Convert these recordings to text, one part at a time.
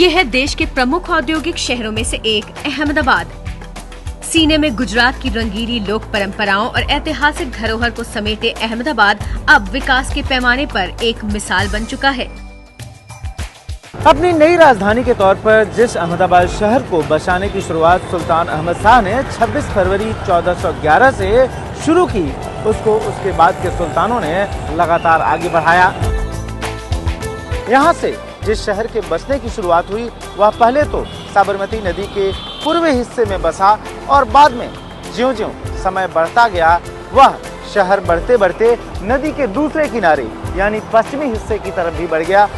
ये है देश के प्रमुख औद्योगिक शहरों में से एक अहमदाबाद। सीने में गुजरात की रंगीली लोक परंपराओं और ऐतिहासिक धरोहर को समेटे अहमदाबाद अब विकास के पैमाने पर एक मिसाल बन चुका है। अपनी नई राजधानी के तौर पर जिस अहमदाबाद शहर को बसाने की शुरुआत सुल्तान अहमद शाह ने 26 फरवरी 1411 से शुरू की, उसको उसके बाद के सुल्तानों ने लगातार आगे बढ़ाया। यहाँ से जिस शहर के बसने की शुरुआत हुई वह पहले तो साबरमती नदी के पूर्वी हिस्से में बसा और बाद में ज्यों-ज्यों समय बढ़ता गया वह शहर बढ़ते बढ़ते नदी के दूसरे किनारे यानी पश्चिमी हिस्से की तरफ भी बढ़ गया।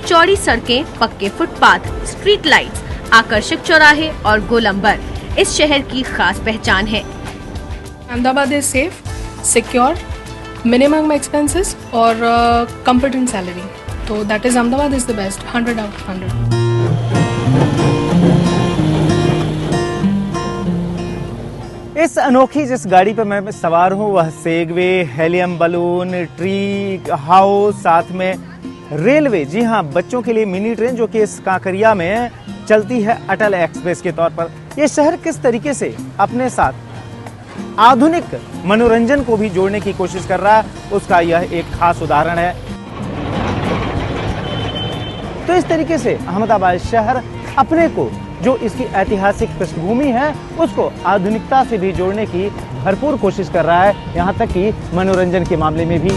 चौड़ी सड़कें, पक्के फुटपाथ, स्ट्रीट लाइट्स, आकर्षक चौराहे और गोलंबर इस शहर की खास पहचान है। Ahmedabad is safe, secure, minimum expenses और कंफर्टेबल सैलरी, तो that is Ahmedabad is the best, 100 out of 100। इस अनोखी जिस गाड़ी पर मैं सवार हूँ वह Segway, helium balloon, tree house, साथ में रेलवे, जी हाँ, बच्चों के लिए मिनी ट्रेन जो कि इस कांकरिया में चलती है अटल एक्सप्रेस के तौर पर। ये शहर किस तरीके से अपने साथ आधुनिक मनोरंजन को भी जोड़ने की कोशिश कर रहा है उसका यह एक खास उदाहरण है। तो इस तरीके से अहमदाबाद शहर अपने को, जो इसकी ऐतिहासिक पृष्ठभूमि है, उसको आधुनिकता से भी जोड़ने की भरपूर कोशिश कर रहा है, यहाँ तक कि मनोरंजन के मामले में भी।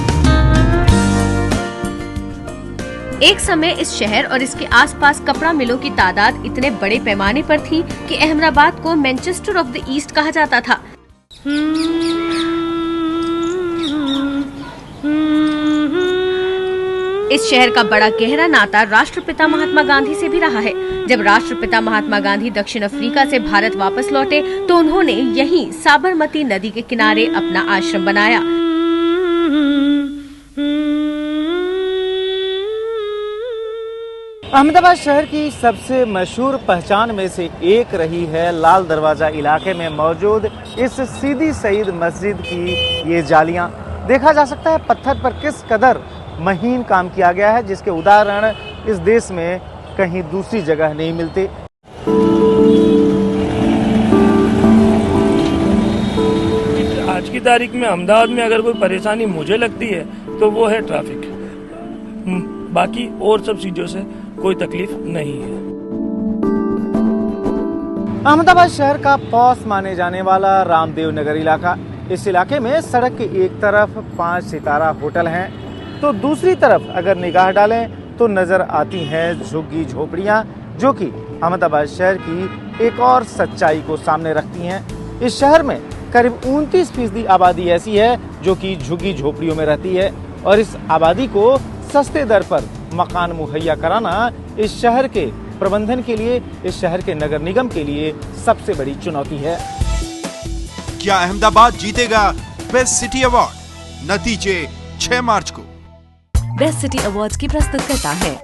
एक समय इस शहर और इसके आसपास कपड़ा मिलों की तादाद इतने बड़े पैमाने पर थी कि अहमदाबाद को मैनचेस्टर ऑफ द ईस्ट कहा जाता था। इस शहर का बड़ा गहरा नाता राष्ट्रपिता महात्मा गांधी से भी रहा है। जब राष्ट्रपिता महात्मा गांधी दक्षिण अफ्रीका से भारत वापस लौटे तो उन्होंने यहीं साबरमती नदी के किनारे अपना आश्रम बनाया। अहमदाबाद शहर की सबसे मशहूर पहचान में से एक रही है लाल दरवाजा इलाके में मौजूद इस सीदी सईद मस्जिद की ये जालियां। देखा जा सकता है पत्थर पर किस कदर महीन काम किया गया है, जिसके उदाहरण इस देश में कहीं दूसरी जगह नहीं मिलते। आज की तारीख में अहमदाबाद में अगर कोई परेशानी मुझे लगती है तो वो है ट्रैफिक। बाकी और सब चीजों से कोई तकलीफ नहीं है। अहमदाबाद शहर का पॉश माने जाने वाला रामदेव नगर इलाका, इस इलाके में सड़क की एक तरफ 5 सितारा होटल हैं तो दूसरी तरफ अगर निगाह डालें तो नजर आती हैं झुग्गी झोपड़ियां, जो कि अहमदाबाद शहर की एक और सच्चाई को सामने रखती हैं। इस शहर में करीब 29% आबादी ऐसी है जो कि झुग्गी झोपड़ियों में रहती है और इस आबादी को सस्ते दर पर मकान मुहैया कराना इस शहर के प्रबंधन के लिए, इस शहर के नगर निगम के लिए सबसे बड़ी चुनौती है। क्या अहमदाबाद जीतेगा बेस्ट सिटी अवार्ड? नतीजे 6 मार्च को। बेस्ट सिटी अवार्ड्स की प्रस्तुत करता है